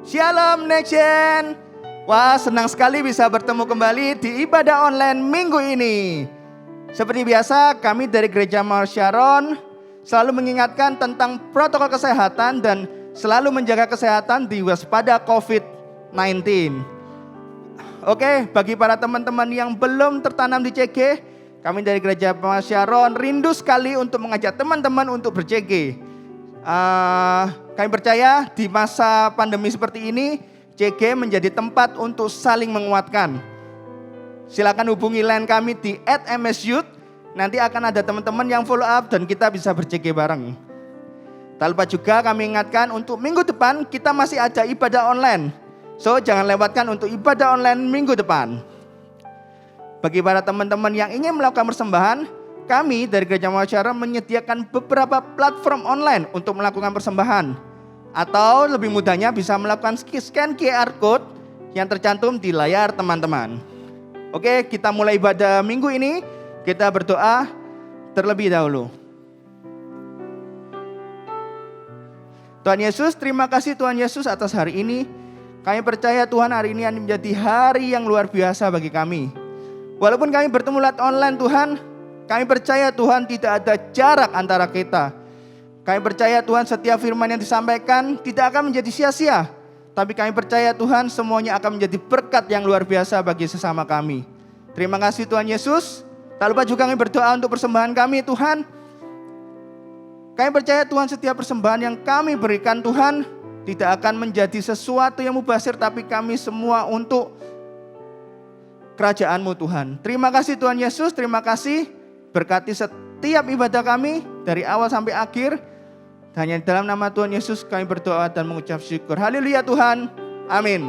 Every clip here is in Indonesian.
Shalom Nation. Wah, senang sekali bisa bertemu kembali di ibadah online minggu ini. Seperti biasa, kami dari Gereja Mawar Sharon selalu mengingatkan tentang protokol kesehatan dan selalu menjaga kesehatan di waspada COVID-19. Oke, bagi para teman-teman yang belum tertanam di CG, kami dari Gereja Mawar Sharon rindu sekali untuk mengajak teman-teman untuk ber-CG. Kami percaya di masa pandemi seperti ini, CG menjadi tempat untuk saling menguatkan. Silakan hubungi line kami di @msyouth. Nanti akan ada teman-teman yang follow up dan kita bisa ber-CG bareng. Tak lupa juga kami ingatkan untuk minggu depan kita masih ada ibadah online. So jangan lewatkan untuk ibadah online minggu depan. Bagi para teman-teman yang ingin melakukan persembahan, kami dari Gereja Mawar Sharon menyediakan beberapa platform online untuk melakukan persembahan. Atau lebih mudahnya bisa melakukan scan QR Code yang tercantum di layar teman-teman. Oke, kita mulai ibadah minggu ini. Kita berdoa terlebih dahulu. Tuhan Yesus, terima kasih Tuhan Yesus atas hari ini. Kami percaya Tuhan hari ini akan menjadi hari yang luar biasa bagi kami. Walaupun kami bertemu lewat online Tuhan, kami percaya Tuhan tidak ada jarak antara kita. Kami percaya Tuhan setiap firman yang disampaikan tidak akan menjadi sia-sia. Tapi kami percaya Tuhan semuanya akan menjadi berkat yang luar biasa bagi sesama kami. Terima kasih Tuhan Yesus. Tak lupa juga kami berdoa untuk persembahan kami Tuhan. Kami percaya Tuhan setiap persembahan yang kami berikan Tuhan tidak akan menjadi sesuatu yang mubazir, tapi kami semua untuk kerajaan-Mu Tuhan. Terima kasih Tuhan Yesus, terima kasih. Berkati setiap ibadah kami dari awal sampai akhir. Hanya dalam nama Tuhan Yesus kami berdoa dan mengucap syukur. Haleluya Tuhan. Amin.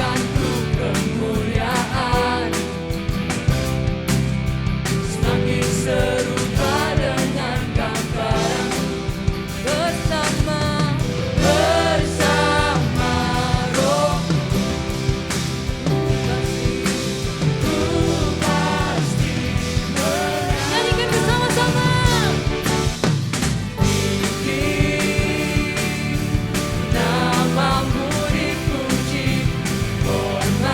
berikanku kemuliaan, semakin serupa dengan gambaran bersama Roh. Ku pasti menang. Nyanyikan bersama-sama. Namamu dipuji, hormat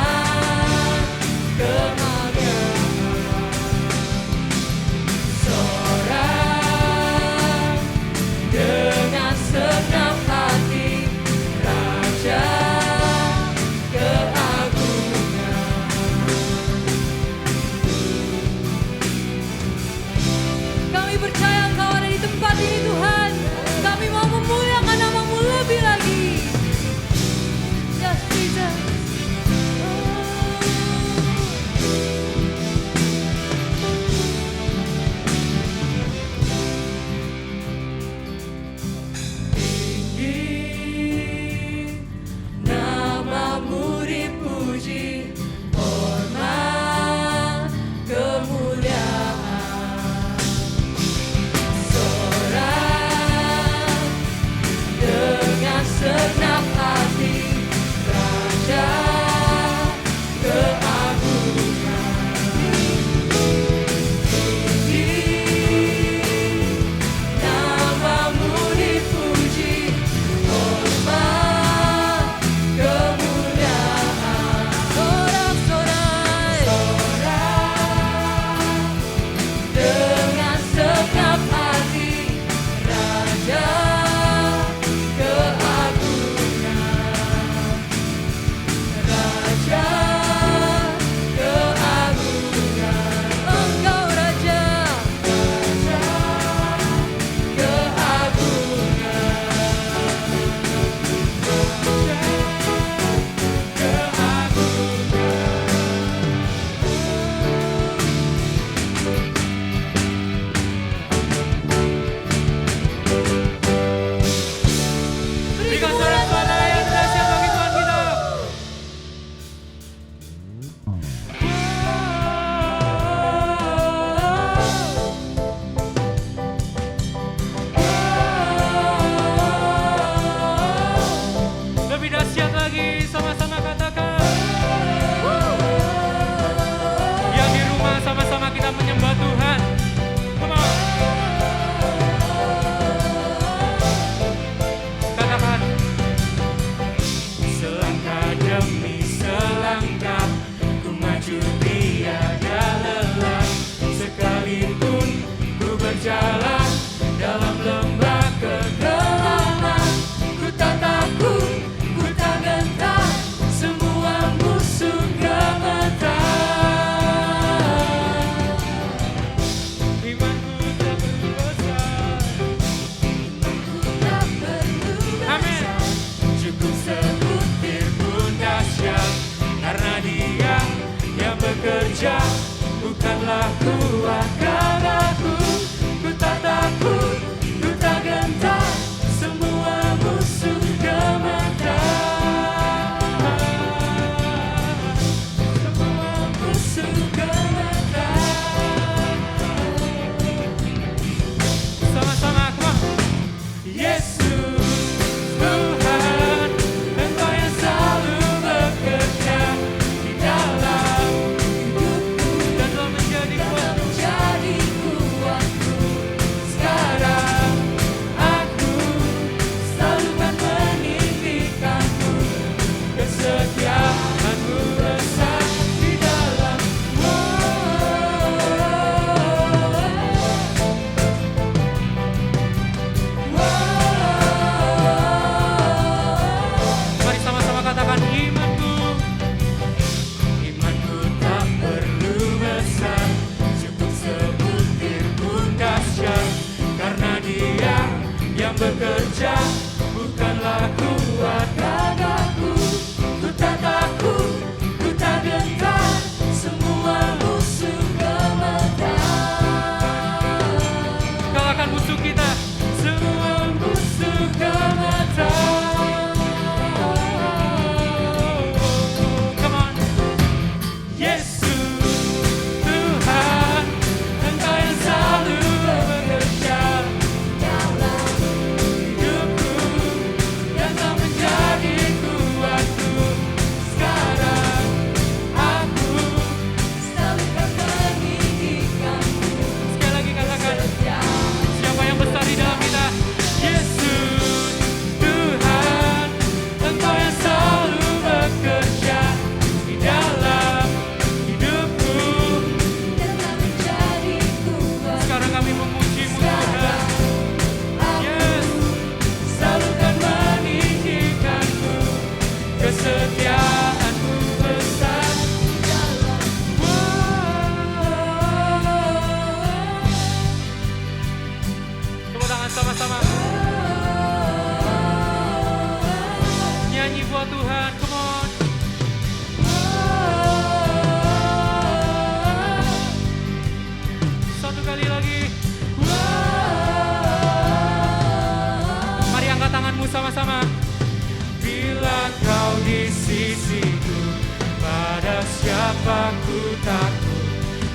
siapa ku takut,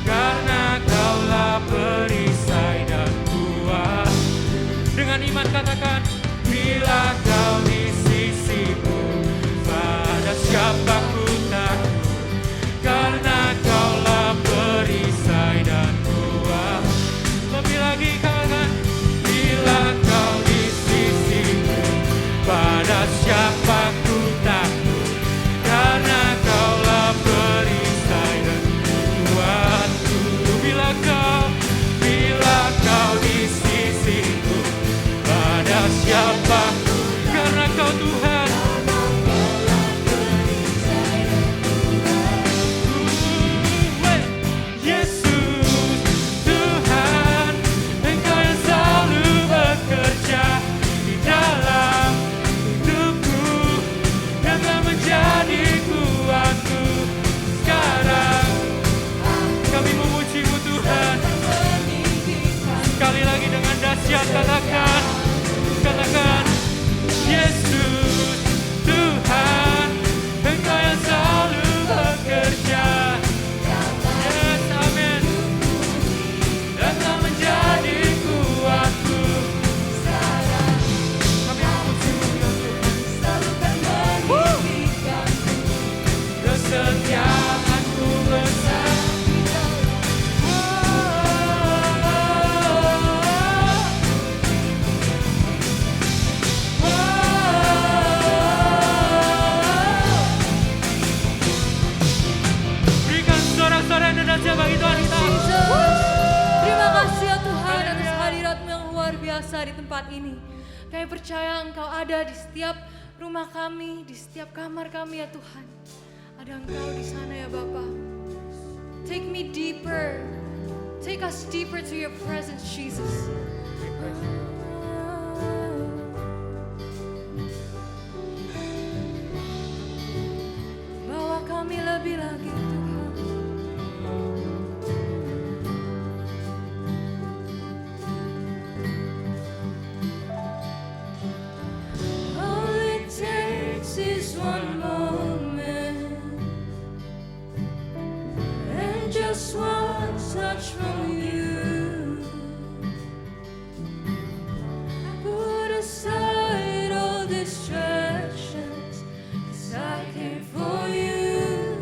karena Kaulah perisai dan kuat. Dengan iman katakan, bila Kau di sisiku, pada siapa ku takut, karena Kaulah perisai dan kuat. Lebih lagi katakan, bila Kau di sisiku, pada siapa ku takut, karena Kaulah perisai dan kuatku. Bila Kau di sisiku, pada siapa, karena Kau Tuhan. Yesus Tuhan, Engkau yang selalu bekerja di dalam hidupku, yang telah menjadi kuatku. Sekarang kami memuji-Mu Tuhan. Sekali lagi dengan dahsyat katakan, Yesus Tuhan, Engkau yang selalu bekerja. Yes, amin. Dan telah menjadi kuatku. Kami memuji-Mu Tuhan. Kesetiaan-Mu besar. Berikan sorak-sorai Indonesia bagi Tuhan kita. Jesus. Terima kasih ya Tuhan atas hadirat-Mu yang luar biasa di tempat ini. Kami percaya Engkau ada di setiap rumah kami, di setiap kamar kami ya Tuhan. Ada Engkau di sana ya Bapa. Take me deeper. Take us deeper to your presence, Jesus. Bawa kami lebih lagi Tuhan. All it takes is one moment and just one touch from you. Put aside all distractions, 'cause I came for you.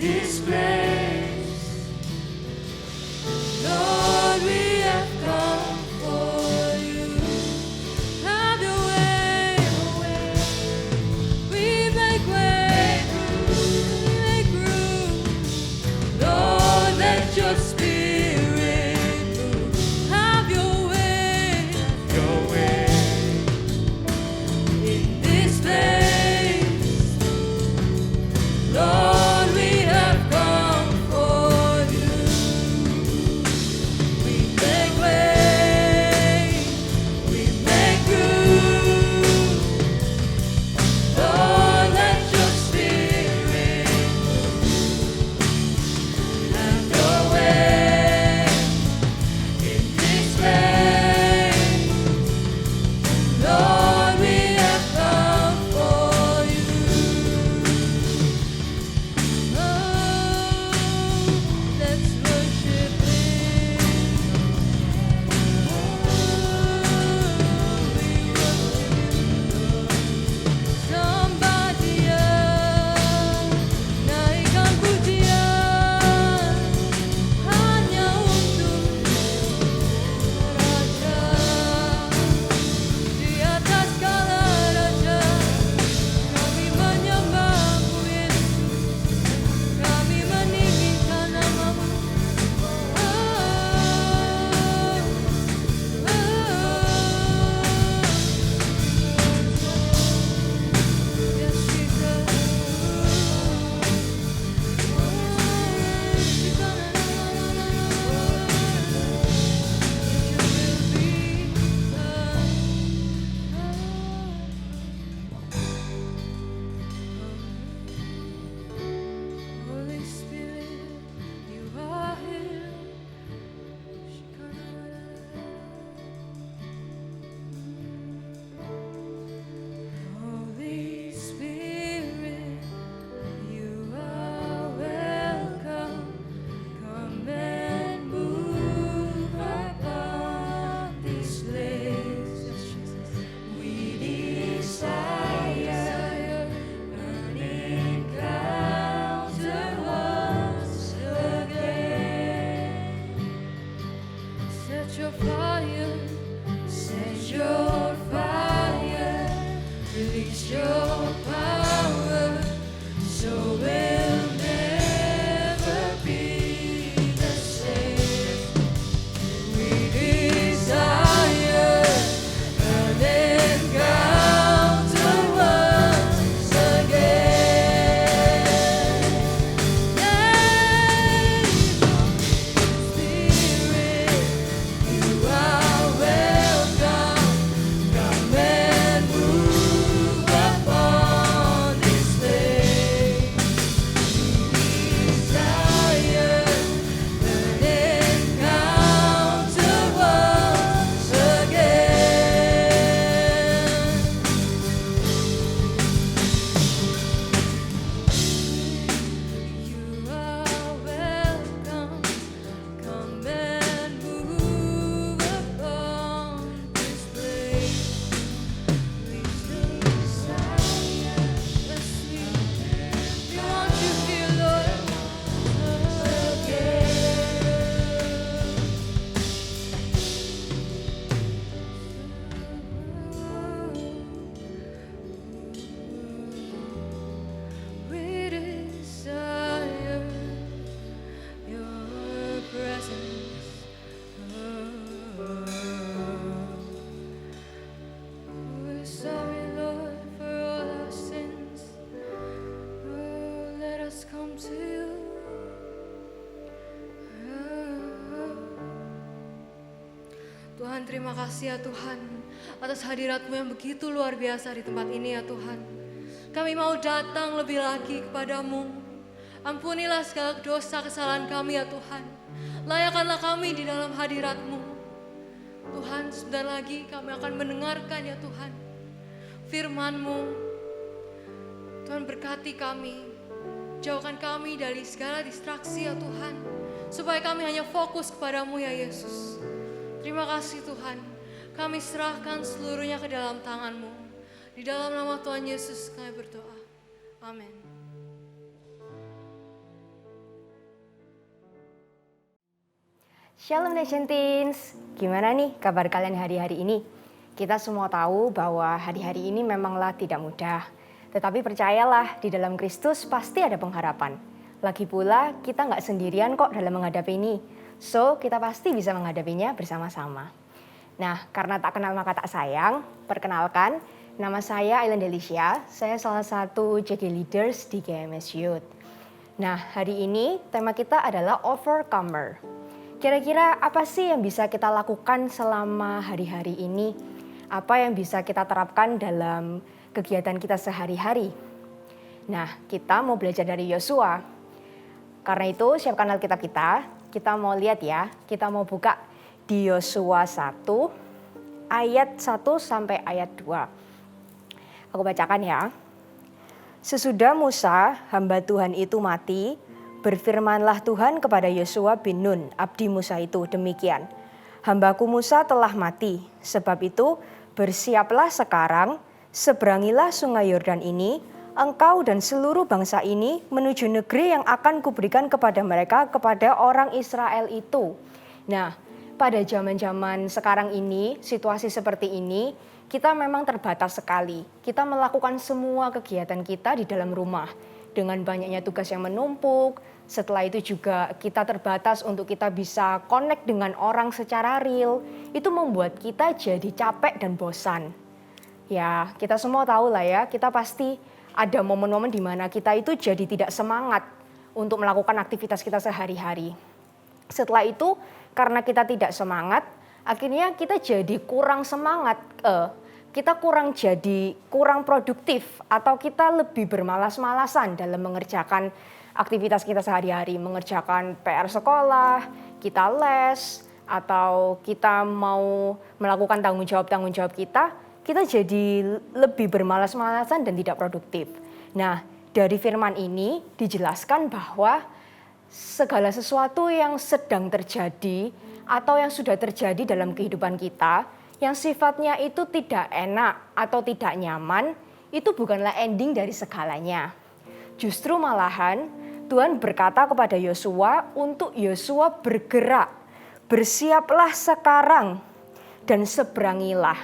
this place. Lord, we have come for you. Have your way. We make way. We make room. Lord, let your spirit move Have your way. your way In this place. Lord, we have come for you. We make way. We make room. Lord, let your spirit have your way in this place. Lord, we have come for you. Oh, let's worship Him. Sambadia, naikkan pujian hanya untuk Raja. Di atas segala raja, kami menyembahmu Yesus. Kami meninggikan namamu. Yes, Jesus. Your will be done. Holy Spirit, you are here. Holy Spirit, you are welcome. Come and move upon this place. We desire an encounter once again. Set your fire, Set your fire, release your power, so we'll never be the same. We desire an encounter once again. Spirit, You are welcome. Come and move upon this place. Desire an encounter once again. you are welcome. Come and move upon this place. We desire, yes, we want you here, Lord. We desire your presence. We're sorry, Lord, for all our sins. Oh, let us come to you. Tuhan, terima kasih ya Tuhan atas hadirat-Mu yang begitu luar biasa di tempat ini ya Tuhan. Kami mau datang lebih lagi kepadamu. Ampunilah segala dosa kesalahan kami ya Tuhan. Layakkanlah kami di dalam hadirat-Mu. Tuhan, sebentar lagi kami akan mendengarkan ya Tuhan firman-Mu. Tuhan, berkati kami. Jauhkan kami dari segala distraksi ya Tuhan. Supaya kami hanya fokus kepadamu ya Yesus. Terima kasih Tuhan. Kami serahkan seluruhnya ke dalam tangan-Mu. Di dalam nama Tuhan Yesus kami berdoa. Amin. Shalom Nation Teens, gimana nih kabar kalian hari-hari ini? Kita semua tahu bahwa hari-hari ini memanglah tidak mudah. Tetapi percayalah, di dalam Kristus pasti ada pengharapan. Lagi pula, kita nggak sendirian kok dalam menghadapi ini. So, kita pasti bisa menghadapinya bersama-sama. Nah, karena tak kenal maka tak sayang, perkenalkan, nama saya Aileen Delicia. Saya salah satu JG Leaders di GMS Youth. Nah, hari ini tema kita adalah Overcomer. Kira-kira apa sih yang bisa kita lakukan selama hari-hari ini? Apa yang bisa kita terapkan dalam kegiatan kita sehari-hari? Nah, kita mau belajar dari Yosua. Karena itu, siapkan Alkitab kita mau lihat ya, kita mau buka di Yosua 1, ayat 1 sampai ayat 2. Aku bacakan ya. Sesudah Musa, hamba Tuhan itu mati, berfirmanlah Tuhan kepada Yosua bin Nun, abdi Musa itu, demikian. Hambaku Musa telah mati, sebab itu bersiaplah sekarang, seberangilah sungai Yordan ini, engkau dan seluruh bangsa ini menuju negeri yang akan kuberikan kepada mereka, kepada orang Israel itu. Nah, pada zaman-zaman sekarang ini, situasi seperti ini, kita memang terbatas sekali. Kita melakukan semua kegiatan kita di dalam rumah, dengan banyaknya tugas yang menumpuk. Setelah itu juga kita terbatas untuk kita bisa connect dengan orang secara real. Itu membuat kita jadi capek dan bosan. Ya, kita semua tahu lah ya, kita pasti ada momen-momen di mana kita itu jadi tidak semangat untuk melakukan aktivitas kita sehari-hari. Setelah itu, karena kita tidak semangat, akhirnya kita jadi kurang semangat. Kita kurang produktif atau kita lebih bermalas-malasan dalam mengerjakan aktivitas kita sehari-hari, mengerjakan PR sekolah, kita les, atau kita mau melakukan tanggung jawab kita jadi lebih bermalas-malasan dan tidak produktif. Nah, dari firman ini dijelaskan bahwa segala sesuatu yang sedang terjadi atau yang sudah terjadi dalam kehidupan kita, yang sifatnya itu tidak enak atau tidak nyaman, itu bukanlah ending dari segalanya. Justru malahan Tuhan berkata kepada Yosua untuk Yosua bergerak, bersiaplah sekarang dan seberangilah.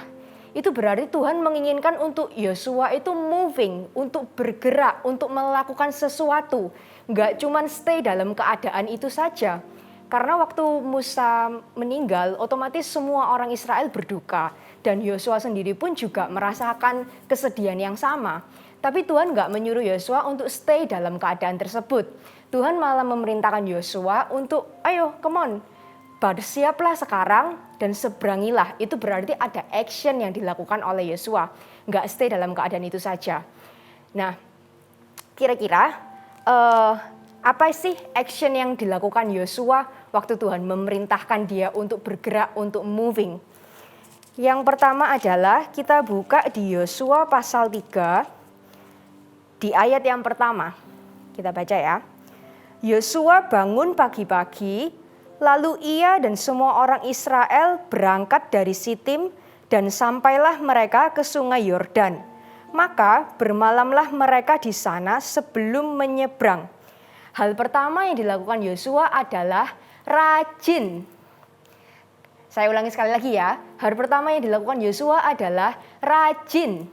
Itu berarti Tuhan menginginkan untuk Yosua itu moving, untuk bergerak, untuk melakukan sesuatu. Nggak cuma stay dalam keadaan itu saja. Karena waktu Musa meninggal, otomatis semua orang Israel berduka. Dan Yosua sendiri pun juga merasakan kesedihan yang sama. Tapi Tuhan nggak menyuruh Yosua untuk stay dalam keadaan tersebut. Tuhan malah memerintahkan Yosua untuk, ayo, come on, bersiaplah sekarang dan seberangilah. Itu berarti ada action yang dilakukan oleh Yosua. Nggak stay dalam keadaan itu saja. Nah, kira-kira apa sih action yang dilakukan Yosua waktu Tuhan memerintahkan dia untuk bergerak, untuk moving? Yang pertama adalah kita buka di Yosua pasal 3, di ayat yang pertama. Kita baca ya. Yosua bangun pagi-pagi, lalu ia dan semua orang Israel berangkat dari Sitim dan sampailah mereka ke sungai Yordan. Maka bermalamlah mereka di sana sebelum menyeberang. Hal pertama yang dilakukan Yosua adalah rajin. Saya ulangi sekali lagi ya. Hal pertama yang dilakukan Yosua adalah rajin.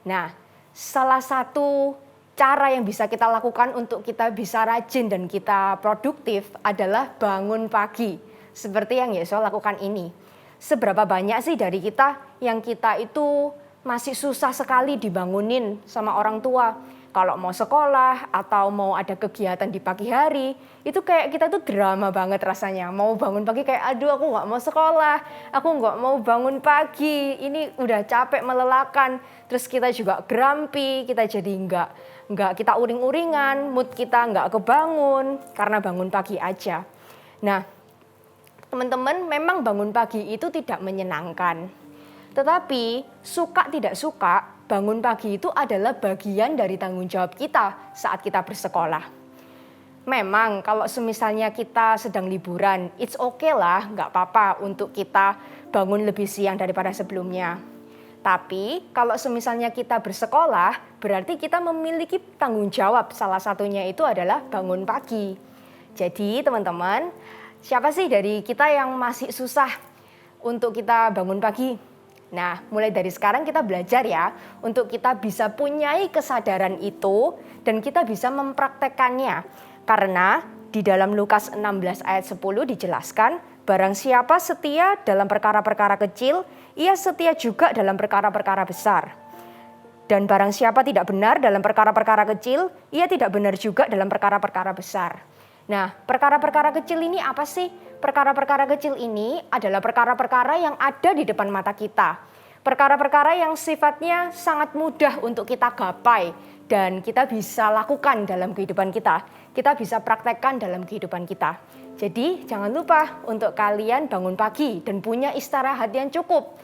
Nah, salah satu cara yang bisa kita lakukan untuk kita bisa rajin dan kita produktif adalah bangun pagi. Seperti yang Yosua lakukan ini. Seberapa banyak sih dari kita yang kita itu masih susah sekali dibangunin sama orang tua. Kalau mau sekolah atau mau ada kegiatan di pagi hari, itu kayak kita tuh drama banget rasanya. Mau bangun pagi kayak, aduh aku gak mau sekolah, aku gak mau bangun pagi, ini udah capek melelahkan. Terus kita juga grumpy, kita jadi nggak kita uring-uringan, mood kita nggak kebangun karena bangun pagi aja. Nah, teman-teman, memang bangun pagi itu tidak menyenangkan. Tetapi suka tidak suka, bangun pagi itu adalah bagian dari tanggung jawab kita saat kita bersekolah. Memang kalau semisalnya kita sedang liburan, it's okay lah, nggak apa-apa untuk kita bangun lebih siang daripada sebelumnya. Tapi kalau semisalnya kita bersekolah, berarti kita memiliki tanggung jawab. Salah satunya itu adalah bangun pagi. Jadi teman-teman, siapa sih dari kita yang masih susah untuk kita bangun pagi? Nah, mulai dari sekarang kita belajar ya, untuk kita bisa punyai kesadaran itu dan kita bisa mempraktekkannya. Karena di dalam Lukas 16 ayat 10 dijelaskan, barang siapa setia dalam perkara-perkara kecil, ia setia juga dalam perkara-perkara besar. Dan barang siapa tidak benar dalam perkara-perkara kecil, ia tidak benar juga dalam perkara-perkara besar. Nah, perkara-perkara kecil ini apa sih? Perkara-perkara kecil ini adalah perkara-perkara yang ada di depan mata kita. Perkara-perkara yang sifatnya sangat mudah untuk kita gapai dan kita bisa lakukan dalam kehidupan kita. Kita bisa praktekkan dalam kehidupan kita. Jadi, jangan lupa untuk kalian bangun pagi dan punya istirahat yang cukup.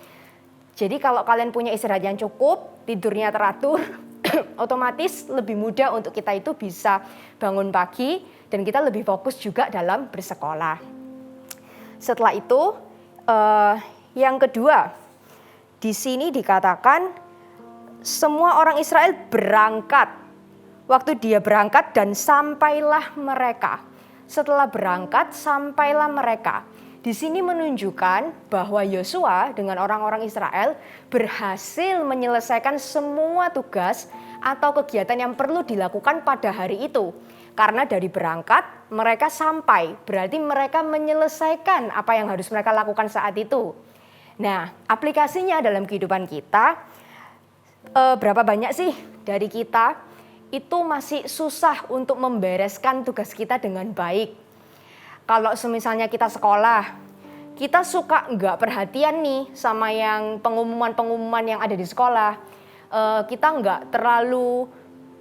Jadi kalau kalian punya istirahat yang cukup, tidurnya teratur, otomatis lebih mudah untuk kita itu bisa bangun pagi dan kita lebih fokus juga dalam bersekolah. Setelah itu, yang kedua, di sini dikatakan semua orang Israel berangkat. Waktu dia berangkat dan sampailah mereka. Setelah berangkat, sampailah mereka. Di sini menunjukkan bahwa Yosua dengan orang-orang Israel berhasil menyelesaikan semua tugas atau kegiatan yang perlu dilakukan pada hari itu. Karena dari berangkat, mereka sampai, berarti mereka menyelesaikan apa yang harus mereka lakukan saat itu. Nah, aplikasinya dalam kehidupan kita, berapa banyak sih dari kita itu masih susah untuk membereskan tugas kita dengan baik. Kalau misalnya kita sekolah, kita suka nggak perhatian nih sama yang pengumuman-pengumuman yang ada di sekolah. Kita nggak terlalu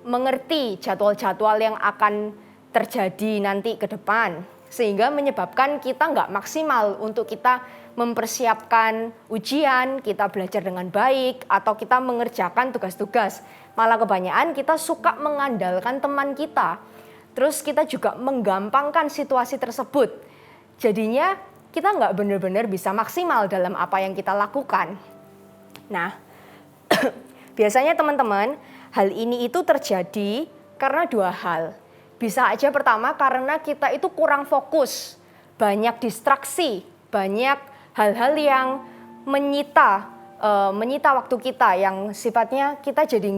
mengerti jadwal-jadwal yang akan terjadi nanti ke depan. Sehingga menyebabkan kita nggak maksimal untuk kita mempersiapkan ujian, kita belajar dengan baik, atau kita mengerjakan tugas-tugas. Malah kebanyakan kita suka mengandalkan teman kita. Terus kita juga menggampangkan situasi tersebut. Jadinya kita nggak benar-benar bisa maksimal dalam apa yang kita lakukan. Nah, biasanya teman-teman, hal ini itu terjadi karena dua hal. Bisa aja pertama karena kita itu kurang fokus, banyak distraksi, banyak hal-hal yang menyita waktu kita yang sifatnya kita jadi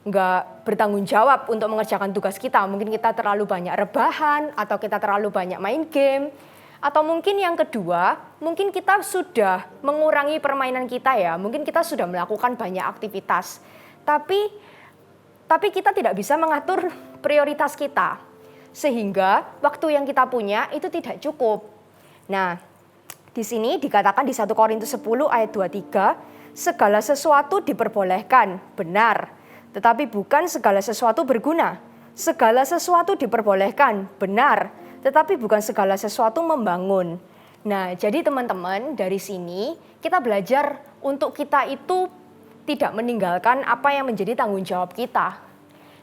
nggak bertanggung jawab untuk mengerjakan tugas kita. Mungkin kita terlalu banyak rebahan atau kita terlalu banyak main game. Atau mungkin yang kedua, mungkin kita sudah mengurangi permainan kita ya. Mungkin kita sudah melakukan banyak aktivitas. Tapi kita tidak bisa mengatur prioritas kita. Sehingga waktu yang kita punya itu tidak cukup. Nah, di sini dikatakan di 1 Korintus 10 ayat 23, segala sesuatu diperbolehkan, benar. Tetapi bukan segala sesuatu berguna. Segala sesuatu diperbolehkan, benar. Tetapi bukan segala sesuatu membangun. Nah, jadi teman-teman dari sini kita belajar untuk kita itu tidak meninggalkan apa yang menjadi tanggung jawab kita.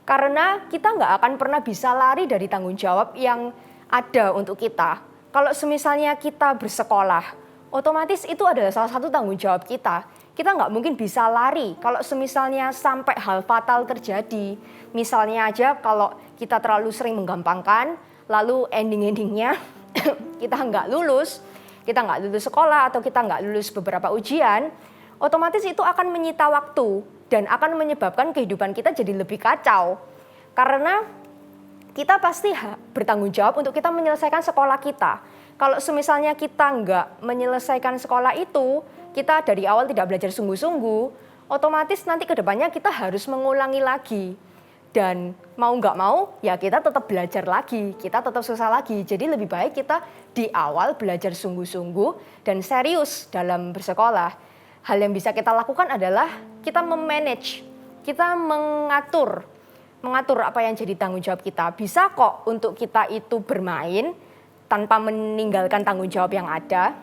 Karena kita nggak akan pernah bisa lari dari tanggung jawab yang ada untuk kita. Kalau semisalnya kita bersekolah, otomatis itu adalah salah satu tanggung jawab kita. Kita nggak mungkin bisa lari kalau semisalnya sampai hal fatal terjadi. Misalnya aja kalau kita terlalu sering menggampangkan, lalu ending-endingnya kita nggak lulus sekolah atau kita nggak lulus beberapa ujian, otomatis itu akan menyita waktu dan akan menyebabkan kehidupan kita jadi lebih kacau. Karena kita pasti bertanggung jawab untuk kita menyelesaikan sekolah kita. Kalau semisalnya kita nggak menyelesaikan sekolah itu, kita dari awal tidak belajar sungguh-sungguh, otomatis nanti ke depannya kita harus mengulangi lagi. Dan mau nggak mau, ya kita tetap belajar lagi, kita tetap susah lagi. Jadi lebih baik kita di awal belajar sungguh-sungguh dan serius dalam bersekolah. Hal yang bisa kita lakukan adalah kita memanage, kita mengatur apa yang jadi tanggung jawab kita. Bisa kok untuk kita itu bermain tanpa meninggalkan tanggung jawab yang ada.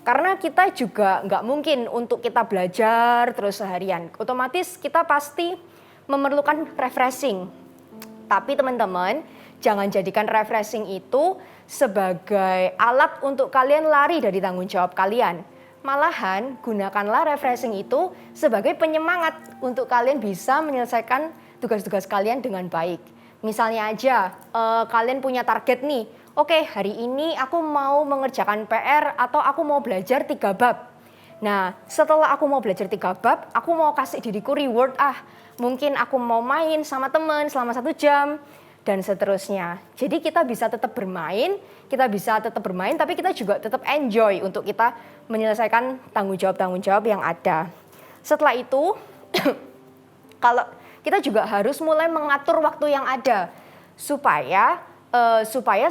Karena kita juga nggak mungkin untuk kita belajar terus seharian. Otomatis kita pasti memerlukan refreshing. Tapi teman-teman, jangan jadikan refreshing itu sebagai alat untuk kalian lari dari tanggung jawab kalian. Malahan, gunakanlah refreshing itu sebagai penyemangat untuk kalian bisa menyelesaikan tugas-tugas kalian dengan baik. Misalnya aja, kalian punya target nih oke, hari ini aku mau mengerjakan PR atau aku mau belajar 3 bab. Nah, setelah aku mau belajar 3 bab, aku mau kasih diriku reward, mungkin aku mau main sama teman selama 1 jam, dan seterusnya. Jadi kita bisa tetap bermain, tapi kita juga tetap enjoy untuk kita menyelesaikan tanggung jawab yang ada. Setelah itu, kalau kita juga harus mulai mengatur waktu yang ada, supaya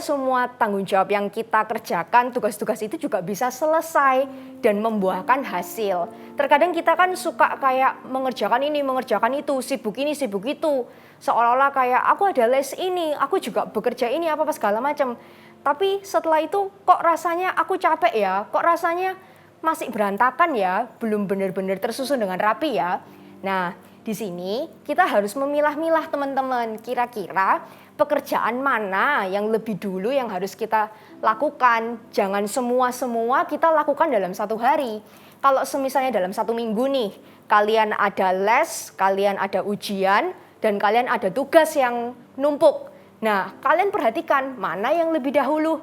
semua tanggung jawab yang kita kerjakan, tugas-tugas itu juga bisa selesai dan membuahkan hasil. Terkadang kita kan suka kayak mengerjakan ini, mengerjakan itu, sibuk ini, sibuk itu. Seolah-olah kayak aku ada les ini, aku juga bekerja ini, apa-apa segala macam. Tapi setelah itu kok rasanya aku capek ya, kok rasanya masih berantakan ya, belum benar-benar tersusun dengan rapi ya. Nah, di sini kita harus memilah-milah teman-teman, kira-kira pekerjaan mana yang lebih dulu yang harus kita lakukan. Jangan semua kita lakukan dalam 1 hari. Kalau misalnya dalam 1 minggu nih, kalian ada les, kalian ada ujian, dan kalian ada tugas yang numpuk. Nah, kalian perhatikan mana yang lebih dahulu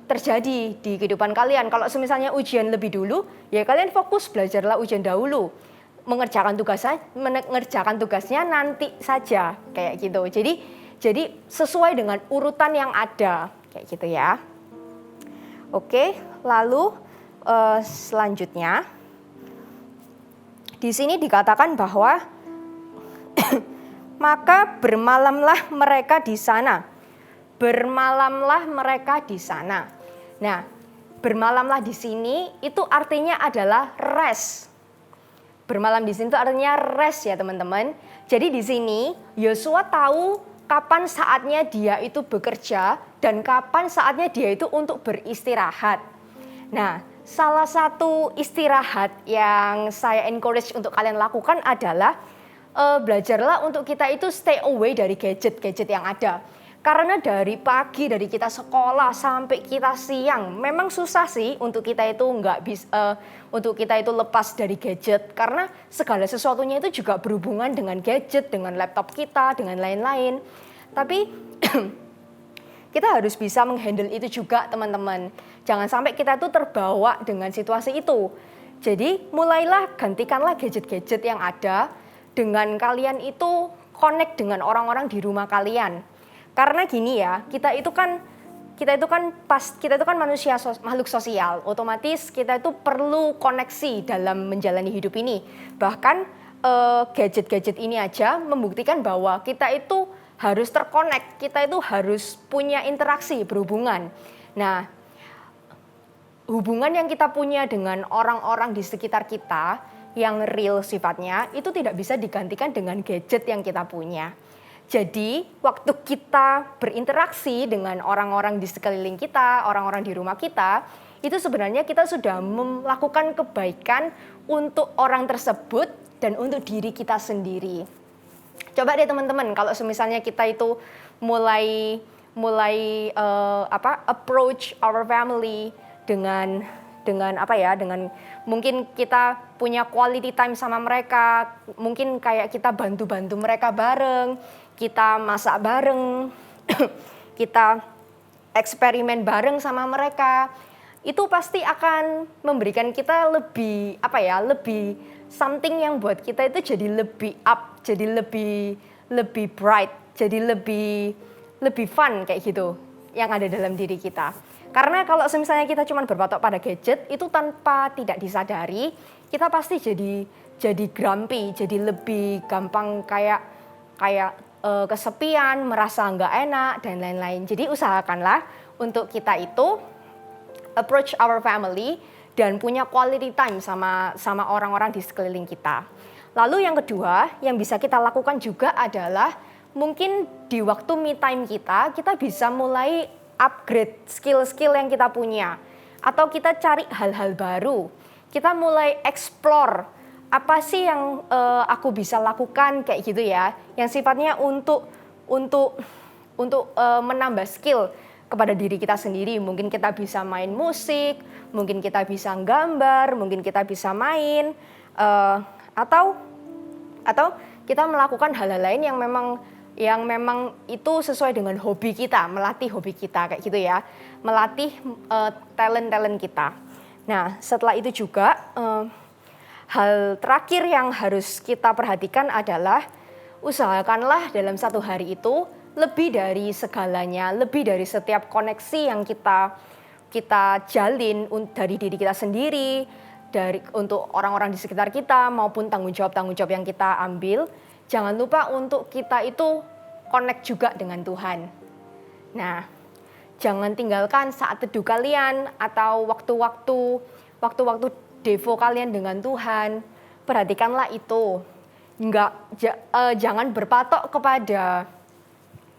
terjadi di kehidupan kalian. Kalau misalnya ujian lebih dulu, ya kalian fokus belajarlah ujian dahulu. Mengerjakan tugasnya nanti saja, kayak gitu. Jadi sesuai dengan urutan yang ada, kayak gitu ya. Oke, lalu selanjutnya di sini dikatakan bahwa maka bermalamlah mereka di sana. Bermalamlah mereka di sana. Nah, bermalamlah di sini itu artinya adalah rest. Bermalam di sini itu artinya rest ya teman-teman. Jadi di sini Yosua tahu kapan saatnya dia itu bekerja dan kapan saatnya dia itu untuk beristirahat. Nah, salah satu istirahat yang saya encourage untuk kalian lakukan adalah belajarlah untuk kita itu stay away dari gadget-gadget yang ada. Karena dari pagi, dari kita sekolah sampai kita siang, memang susah sih untuk kita itu untuk kita itu lepas dari gadget. Karena segala sesuatunya itu juga berhubungan dengan gadget, dengan laptop kita, dengan lain-lain. Tapi kita harus bisa menghandle itu juga teman-teman. Jangan sampai kita itu terbawa dengan situasi itu. Jadi mulailah gantikanlah gadget-gadget yang ada dengan kalian itu connect dengan orang-orang di rumah kalian. Karena gini ya, kita itu kan manusia makhluk sosial, otomatis kita itu perlu koneksi dalam menjalani hidup ini. Bahkan gadget-gadget ini aja membuktikan bahwa kita itu harus terkonek, kita itu harus punya interaksi, berhubungan. Nah, hubungan yang kita punya dengan orang-orang di sekitar kita yang real sifatnya itu tidak bisa digantikan dengan gadget yang kita punya. Jadi, waktu kita berinteraksi dengan orang-orang di sekeliling kita, orang-orang di rumah kita, itu sebenarnya kita sudah melakukan kebaikan untuk orang tersebut dan untuk diri kita sendiri. Coba deh teman-teman, kalau misalnya kita itu mulai approach our family dengan mungkin kita punya quality time sama mereka, mungkin kayak kita bantu-bantu mereka bareng, kita masak bareng, kita eksperimen bareng sama mereka, itu pasti akan memberikan kita lebih something yang buat kita itu jadi lebih up, jadi lebih bright, jadi lebih fun kayak gitu yang ada dalam diri kita. Karena kalau misalnya kita cuma berpatok pada gadget, itu tanpa tidak disadari, kita pasti jadi grumpy, jadi lebih gampang kayak kesepian, merasa nggak enak, dan lain-lain. Jadi usahakanlah untuk kita itu approach our family dan punya quality time sama orang-orang di sekeliling kita. Lalu yang kedua, yang bisa kita lakukan juga adalah mungkin di waktu me time kita bisa mulai upgrade skill-skill yang kita punya. Atau kita cari hal-hal baru. Kita mulai explore apa sih yang aku bisa lakukan kayak gitu ya, yang sifatnya untuk menambah skill kepada diri kita sendiri. Mungkin kita bisa main musik, mungkin kita bisa gambar, mungkin kita bisa main atau kita melakukan hal-hal lain yang yang memang itu sesuai dengan hobi kita, melatih hobi kita kayak gitu ya, melatih talent-talent kita. Nah, setelah itu juga hal terakhir yang harus kita perhatikan adalah usahakanlah dalam satu hari itu lebih dari segalanya, lebih dari setiap koneksi yang kita jalin dari diri kita sendiri, untuk orang-orang di sekitar kita maupun tanggung jawab yang kita ambil. Jangan lupa untuk kita itu connect juga dengan Tuhan. Nah, jangan tinggalkan saat teduh kalian atau waktu-waktu devo kalian dengan Tuhan. Perhatikanlah itu. Jangan berpatok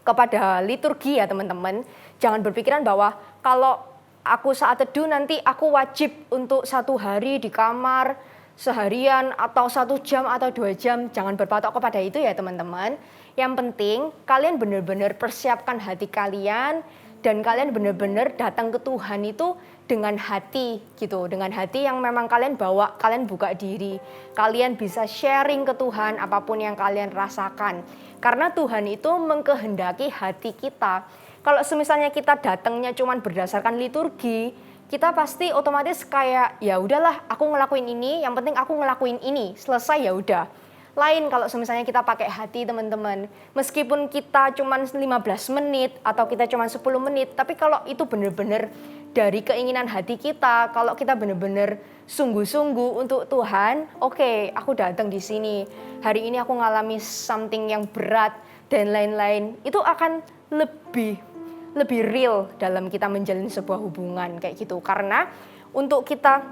kepada liturgi ya teman-teman. Jangan berpikiran bahwa kalau aku saat teduh nanti aku wajib untuk 1 hari di kamar seharian atau 1 jam atau 2 jam. Jangan berpatok kepada itu ya teman-teman. Yang penting kalian benar-benar persiapkan hati kalian dan kalian benar-benar datang ke Tuhan itu dengan hati gitu. Dengan hati yang memang kalian bawa, kalian buka diri. Kalian bisa sharing ke Tuhan apapun yang kalian rasakan. Karena Tuhan itu mengkehendaki hati kita. Kalau misalnya kita datangnya cuma berdasarkan liturgi, kita pasti otomatis kayak ya udahlah aku ngelakuin ini, yang penting aku ngelakuin ini, selesai ya udah. Lain kalau misalnya kita pakai hati teman-teman. Meskipun kita cuma 15 menit atau kita cuma 10 menit, tapi kalau itu benar-benar dari keinginan hati kita, kalau kita benar-benar sungguh-sungguh untuk Tuhan, oke, aku datang di sini. Hari ini aku ngalami something yang berat dan lain-lain. Itu akan lebih real dalam kita menjalin sebuah hubungan kayak gitu. Karena untuk kita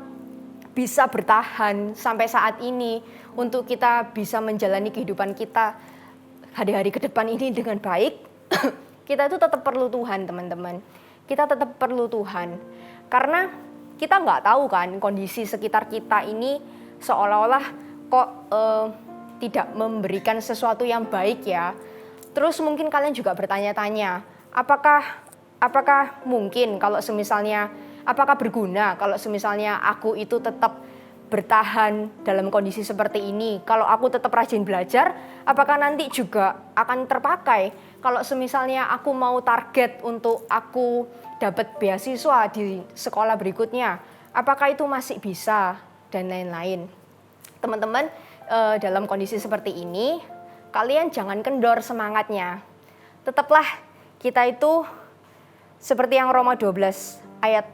bisa bertahan sampai saat ini, untuk kita bisa menjalani kehidupan kita hari-hari ke depan ini dengan baik, kita itu tetap perlu Tuhan teman-teman. Kita tetap perlu Tuhan. Karena kita nggak tahu kan kondisi sekitar kita ini seolah-olah kok tidak memberikan sesuatu yang baik ya. Terus mungkin kalian juga bertanya-tanya, apakah mungkin kalau semisalnya, apakah berguna kalau semisalnya aku itu tetap bertahan dalam kondisi seperti ini? Kalau aku tetap rajin belajar, apakah nanti juga akan terpakai? Kalau semisalnya aku mau target untuk aku dapat beasiswa di sekolah berikutnya, apakah itu masih bisa? Dan lain-lain. Teman-teman, dalam kondisi seperti ini, kalian jangan kendor semangatnya. Tetaplah kita itu seperti yang Roma 12 ayat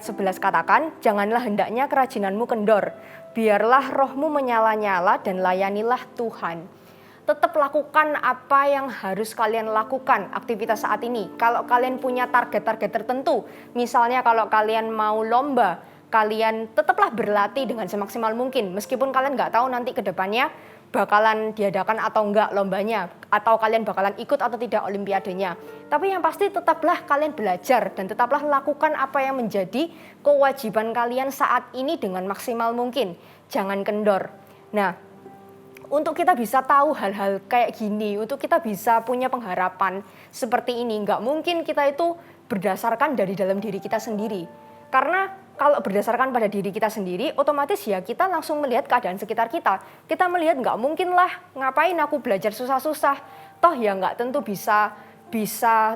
11 katakan, janganlah hendaknya kerajinanmu kendor, biarlah rohmu menyala-nyala dan layanilah Tuhan. Tetap lakukan apa yang harus kalian lakukan aktivitas saat ini. Kalau kalian punya target-target tertentu, misalnya kalau kalian mau lomba, kalian tetaplah berlatih dengan semaksimal mungkin. Meskipun kalian nggak tahu nanti ke depannya bakalan diadakan atau enggak lombanya, atau kalian bakalan ikut atau tidak olimpiadenya. Tapi yang pasti tetaplah kalian belajar dan tetaplah lakukan apa yang menjadi kewajiban kalian saat ini dengan maksimal mungkin. Jangan kendor. Nah, untuk kita bisa tahu hal-hal kayak gini, untuk kita bisa punya pengharapan seperti ini, nggak mungkin kita itu berdasarkan dari dalam diri kita sendiri. Karena kalau berdasarkan pada diri kita sendiri, otomatis ya kita langsung melihat keadaan sekitar kita. Kita melihat nggak mungkin lah, ngapain aku belajar susah-susah. Toh ya nggak tentu bisa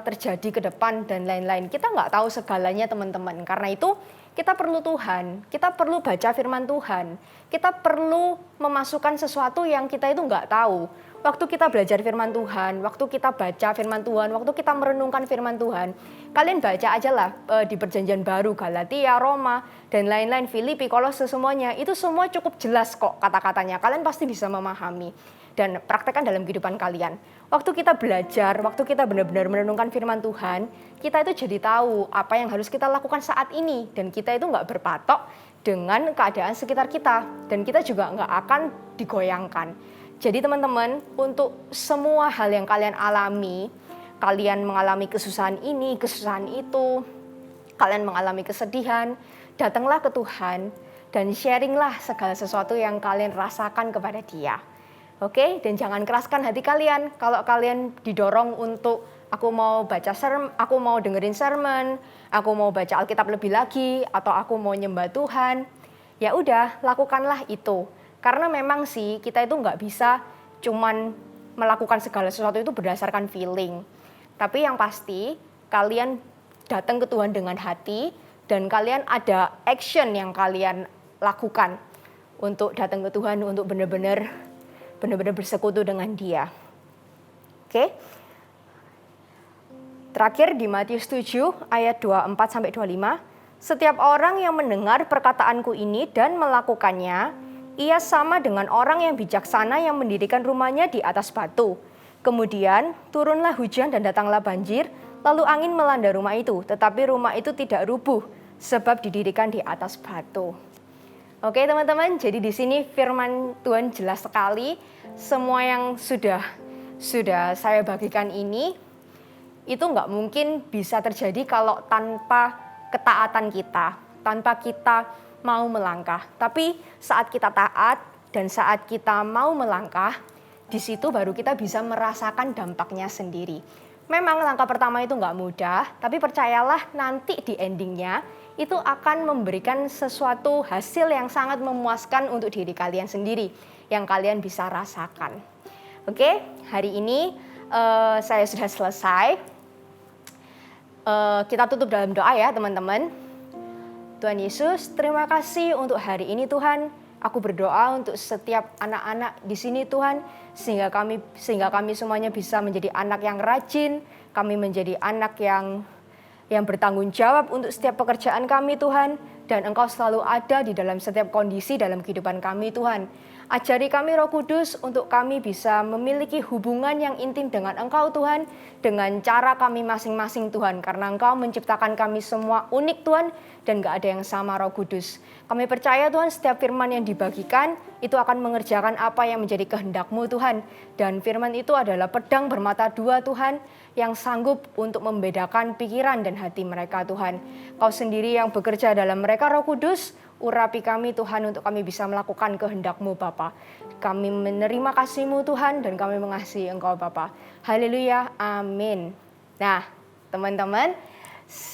terjadi ke depan dan lain-lain. Kita nggak tahu segalanya teman-teman. Karena itu kita perlu Tuhan, kita perlu baca firman Tuhan. Kita perlu memasukkan sesuatu yang kita itu nggak tahu. Waktu kita belajar firman Tuhan, waktu kita baca firman Tuhan, waktu kita merenungkan firman Tuhan, kalian baca aja lah di Perjanjian Baru, Galatia, Roma, dan lain-lain, Filipi, Kolose, semuanya. Itu semua cukup jelas kok kata-katanya. Kalian pasti bisa memahami dan praktekkan dalam kehidupan kalian. Waktu kita belajar, waktu kita benar-benar merenungkan firman Tuhan, kita itu jadi tahu apa yang harus kita lakukan saat ini. Dan kita itu nggak berpatok dengan keadaan sekitar kita. Dan kita juga nggak akan digoyangkan. Jadi teman-teman, untuk semua hal yang kalian alami, kalian mengalami kesusahan ini, kesusahan itu, kalian mengalami kesedihan, datanglah ke Tuhan dan sharinglah segala sesuatu yang kalian rasakan kepada Dia. Oke, dan jangan keraskan hati kalian. Kalau kalian didorong untuk aku mau baca aku mau dengerin sermon, aku mau baca Alkitab lebih lagi, atau aku mau nyembah Tuhan, ya udah lakukanlah itu. Karena memang sih kita itu nggak bisa cuman melakukan segala sesuatu itu berdasarkan feeling. Tapi yang pasti, kalian datang ke Tuhan dengan hati, dan kalian ada action yang kalian lakukan untuk datang ke Tuhan, untuk benar-benar bersekutu dengan Dia. Oke? Terakhir di Matius 7 ayat 24-25, setiap orang yang mendengar perkataanku ini dan melakukannya, ia sama dengan orang yang bijaksana yang mendirikan rumahnya di atas batu. Kemudian turunlah hujan dan datanglah banjir, lalu angin melanda rumah itu, tetapi rumah itu tidak rubuh sebab didirikan di atas batu. Oke teman-teman, jadi di sini firman Tuhan jelas sekali. Semua yang sudah saya bagikan ini, itu nggak mungkin bisa terjadi kalau tanpa ketaatan kita, tanpa kita mau melangkah. Tapi saat kita taat dan saat kita mau melangkah, di situ baru kita bisa merasakan dampaknya sendiri. Memang langkah pertama itu nggak mudah, tapi percayalah nanti di endingnya itu akan memberikan sesuatu hasil yang sangat memuaskan untuk diri kalian sendiri, yang kalian bisa rasakan. Oke, hari ini saya sudah selesai. Kita tutup dalam doa ya teman-teman. Tuhan Yesus, terima kasih untuk hari ini Tuhan. Aku berdoa untuk setiap anak-anak di sini Tuhan, sehingga kami semuanya bisa menjadi anak yang rajin, kami menjadi anak yang bertanggung jawab untuk setiap pekerjaan kami Tuhan, dan Engkau selalu ada di dalam setiap kondisi dalam kehidupan kami Tuhan. Ajari kami Roh Kudus untuk kami bisa memiliki hubungan yang intim dengan Engkau Tuhan, dengan cara kami masing-masing Tuhan, karena Engkau menciptakan kami semua unik Tuhan, dan gak ada yang sama Roh Kudus. Kami percaya Tuhan setiap firman yang dibagikan itu akan mengerjakan apa yang menjadi kehendak-Mu Tuhan, dan firman itu adalah pedang bermata dua Tuhan, yang sanggup untuk membedakan pikiran dan hati mereka Tuhan. Kau sendiri yang bekerja dalam mereka Roh Kudus, urapi kami Tuhan untuk kami bisa melakukan kehendak-Mu Bapa. Kami menerima kasih-Mu Tuhan dan kami mengasihi Engkau Bapa. Haleluya, amin. Nah teman-teman,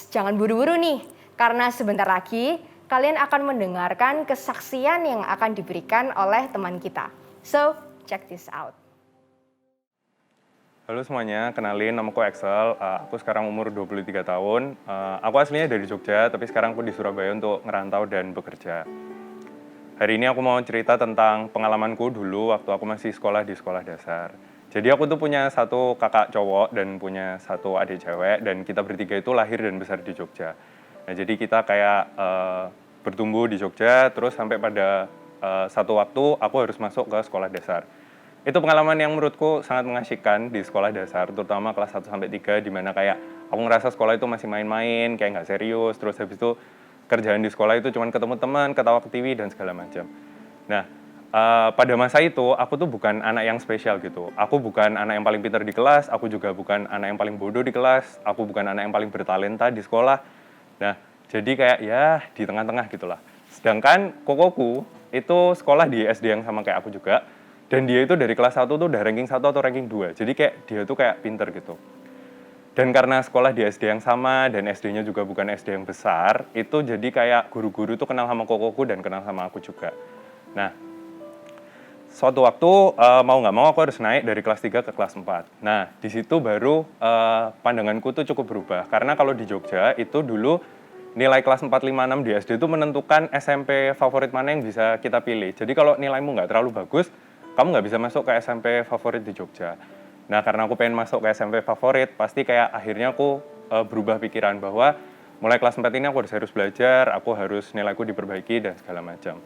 jangan buru-buru nih, karena sebentar lagi kalian akan mendengarkan kesaksian yang akan diberikan oleh teman kita. So, check this out. Halo semuanya, kenalin namaku Axel, aku sekarang umur 23 tahun. Aku aslinya dari Jogja, tapi sekarang aku di Surabaya untuk ngerantau dan bekerja. Hari ini aku mau cerita tentang pengalamanku dulu waktu aku masih sekolah di sekolah dasar. Jadi aku tuh punya satu kakak cowok dan punya satu adik cewek, dan kita bertiga itu lahir dan besar di Jogja. Nah jadi kita kayak bertumbuh di Jogja, terus sampai pada satu waktu aku harus masuk ke sekolah dasar. Itu pengalaman yang menurutku sangat mengasyikkan di sekolah dasar, terutama kelas 1-3, di mana kayak aku ngerasa sekolah itu masih main-main, kayak nggak serius, terus habis itu kerjaan di sekolah itu cuma ketemu teman, ketawa ke TV, dan segala macam. Nah, pada masa itu aku tuh bukan anak yang spesial gitu. Aku bukan anak yang paling pintar di kelas, aku juga bukan anak yang paling bodoh di kelas, aku bukan anak yang paling bertalenta di sekolah. Nah, jadi kayak ya di tengah-tengah gitulah. Sedangkan kokoku itu sekolah di SD yang sama kayak aku juga, dan dia itu dari kelas 1 tuh udah ranking 1 atau ranking 2. Jadi kayak dia tuh kayak pinter gitu. Dan karena sekolah di SD yang sama dan SD-nya juga bukan SD yang besar, itu jadi kayak guru-guru tuh kenal sama kokoku dan kenal sama aku juga. Nah, suatu waktu mau nggak mau aku harus naik dari kelas 3 ke kelas 4. Nah, di situ baru pandanganku tuh cukup berubah. Karena kalau di Jogja itu dulu nilai kelas 4, 5, 6 di SD itu menentukan SMP favorit mana yang bisa kita pilih. Jadi kalau nilaimu nggak terlalu bagus, kamu nggak bisa masuk ke SMP favorit di Jogja. Nah, karena aku pengen masuk ke SMP favorit, pasti kayak akhirnya aku berubah pikiran bahwa mulai kelas 4 ini aku harus belajar, aku harus nilaiku diperbaiki dan segala macam.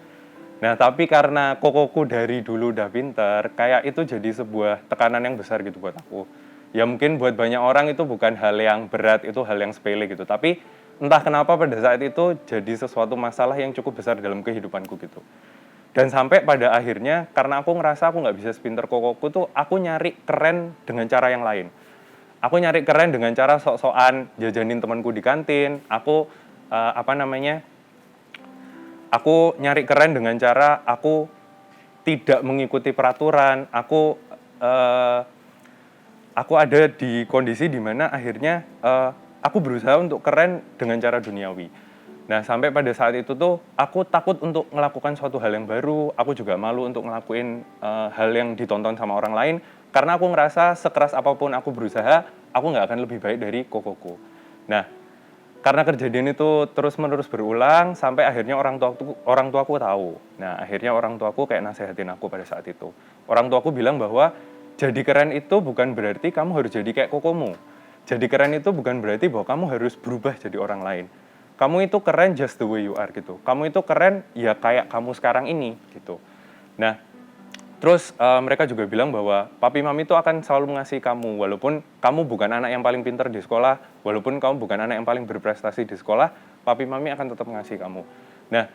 Nah, tapi karena kokoku dari dulu udah pinter, kayak itu jadi sebuah tekanan yang besar gitu buat aku. Ya mungkin buat banyak orang itu bukan hal yang berat, itu hal yang sepele gitu. Tapi entah kenapa pada saat itu jadi sesuatu masalah yang cukup besar dalam kehidupanku gitu. Dan sampai pada akhirnya, karena aku ngerasa aku nggak bisa sepinter kokoku tuh, aku nyari keren dengan cara yang lain. Aku nyari keren dengan cara sok-sokan jajanin temanku di kantin. Aku aku nyari keren dengan cara aku tidak mengikuti peraturan. Aku ada di kondisi di mana akhirnya aku berusaha untuk keren dengan cara duniawi. Nah, sampai pada saat itu tuh aku takut untuk melakukan suatu hal yang baru, aku juga malu untuk ngelakuin hal yang ditonton sama orang lain, Karena aku ngerasa sekeras apapun aku berusaha, aku nggak akan lebih baik dari kokoku. Nah, karena kejadian itu terus-menerus berulang, sampai akhirnya orang tuaku tahu. Nah, akhirnya orang tuaku kayak nasehatin aku pada saat itu. Orang tuaku bilang bahwa jadi keren itu bukan berarti kamu harus jadi kayak kokomu. Jadi keren itu bukan berarti bahwa kamu harus berubah jadi orang lain. Kamu itu keren just the way you are gitu. Kamu itu keren ya kayak kamu sekarang ini gitu. Nah, terus mereka juga bilang bahwa papi mami itu akan selalu mengasihi kamu. Walaupun kamu bukan anak yang paling pintar di sekolah, walaupun kamu bukan anak yang paling berprestasi di sekolah, papi mami akan tetap mengasihi kamu. Nah,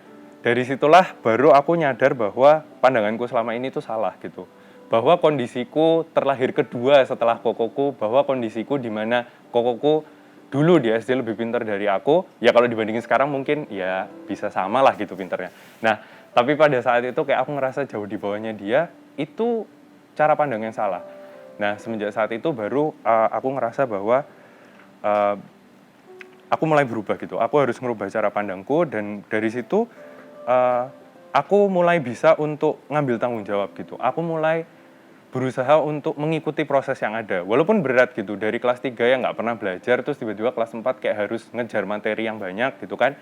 dari situlah baru aku nyadar bahwa pandanganku selama ini tuh salah gitu. Bahwa kondisiku terlahir kedua setelah kokoku, bahwa kondisiku di mana kokoku dulu di SD lebih pintar dari aku, ya kalau dibandingin sekarang mungkin ya bisa sama lah gitu pintarnya. Nah, tapi pada saat itu kayak aku ngerasa jauh di bawahnya dia, itu cara pandang yang salah. Nah, semenjak saat itu baru aku ngerasa bahwa aku mulai berubah gitu. Aku harus merubah cara pandangku dan dari situ aku mulai bisa untuk ngambil tanggung jawab gitu. Aku mulai berusaha untuk mengikuti proses yang ada. Walaupun berat gitu, dari kelas 3 yang nggak pernah belajar, terus tiba-tiba kelas 4 kayak harus ngejar materi yang banyak gitu kan.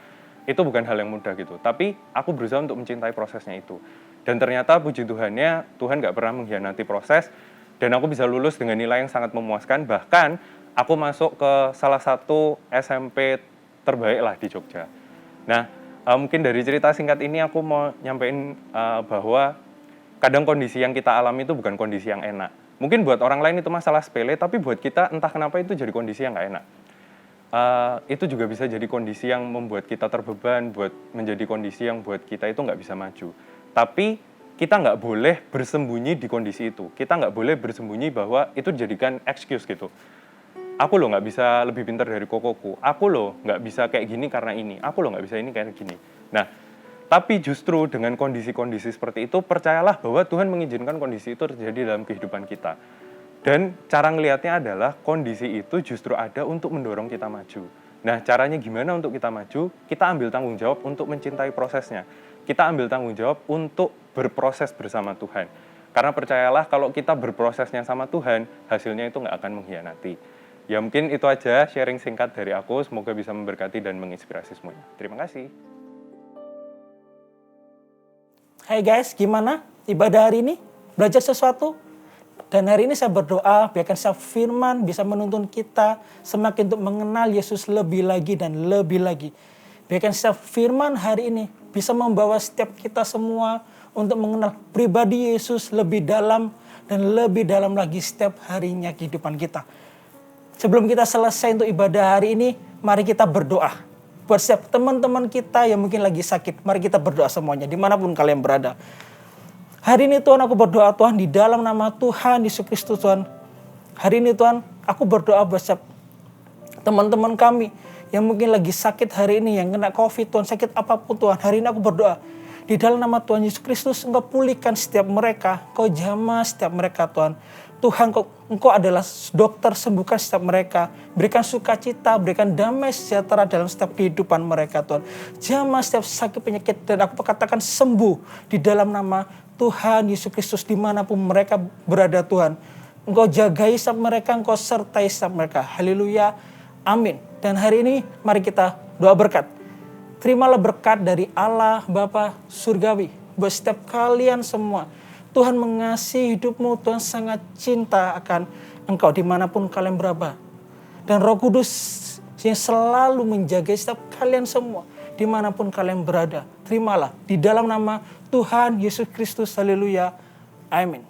Itu bukan hal yang mudah gitu. Tapi aku berusaha untuk mencintai prosesnya itu. Dan ternyata puji Tuhannya, Tuhan nggak pernah mengkhianati proses. Dan aku bisa lulus dengan nilai yang sangat memuaskan. Bahkan aku masuk ke salah satu SMP terbaik lah di Jogja. Nah, mungkin dari cerita singkat ini aku mau nyampein bahwa kadang kondisi yang kita alami itu bukan kondisi yang enak. Mungkin buat orang lain itu masalah sepele, tapi buat kita entah kenapa itu jadi kondisi yang nggak enak. Itu juga bisa jadi kondisi yang membuat kita terbeban, buat menjadi kondisi yang buat kita itu nggak bisa maju. Tapi kita nggak boleh bersembunyi di kondisi itu. Kita nggak boleh bersembunyi bahwa itu dijadikan excuse gitu. Aku loh nggak bisa lebih pintar dari kokoku. Aku loh nggak bisa kayak gini karena ini. Aku loh nggak bisa ini kayak gini. Nah, tapi justru dengan kondisi-kondisi seperti itu, percayalah bahwa Tuhan mengizinkan kondisi itu terjadi dalam kehidupan kita. Dan cara ngelihatnya adalah kondisi itu justru ada untuk mendorong kita maju. Nah, caranya gimana untuk kita maju? Kita ambil tanggung jawab untuk mencintai prosesnya. Kita ambil tanggung jawab untuk berproses bersama Tuhan. Karena percayalah kalau kita berprosesnya sama Tuhan, hasilnya itu nggak akan mengkhianati. Ya mungkin itu aja sharing singkat dari aku, semoga bisa memberkati dan menginspirasi semuanya. Terima kasih. Hai guys, gimana ibadah hari ini? Belajar sesuatu? Dan hari ini saya berdoa, biarkan setiap firman bisa menuntun kita semakin untuk mengenal Yesus lebih lagi dan lebih lagi. Biarkan setiap firman hari ini bisa membawa setiap kita semua untuk mengenal pribadi Yesus lebih dalam dan lebih dalam lagi setiap harinya kehidupan kita. Sebelum kita selesai untuk ibadah hari ini, mari kita berdoa. Buat setiap teman-teman kita yang mungkin lagi sakit, mari kita berdoa semuanya, dimanapun kalian berada. Hari ini Tuhan aku berdoa Tuhan, di dalam nama Tuhan Yesus Kristus Tuhan. Hari ini Tuhan, aku berdoa buat setiap teman-teman kami yang mungkin lagi sakit hari ini, yang kena COVID Tuhan, sakit apapun Tuhan. Hari ini aku berdoa, di dalam nama Tuhan Yesus Kristus, Engkau pulihkan setiap mereka, Engkau jamah setiap mereka Tuhan. Tuhan, Engkau adalah dokter, sembuhkan setiap mereka. Berikan sukacita, berikan damai sejahtera dalam setiap kehidupan mereka, Tuhan. Jamah setiap sakit penyakit, dan aku katakan sembuh di dalam nama Tuhan Yesus Kristus dimanapun mereka berada, Tuhan. Engkau jagai setiap mereka, Engkau sertai setiap mereka. Haleluya, amin. Dan hari ini mari kita doa berkat. Terimalah berkat dari Allah Bapa Surgawi buat setiap kalian semua. Tuhan mengasihi hidupmu, Tuhan sangat cinta akan engkau dimanapun kalian berada. Dan Roh Kudus yang selalu menjaga setiap kalian semua dimanapun kalian berada. Terimalah di dalam nama Tuhan Yesus Kristus. Haleluya. Amin.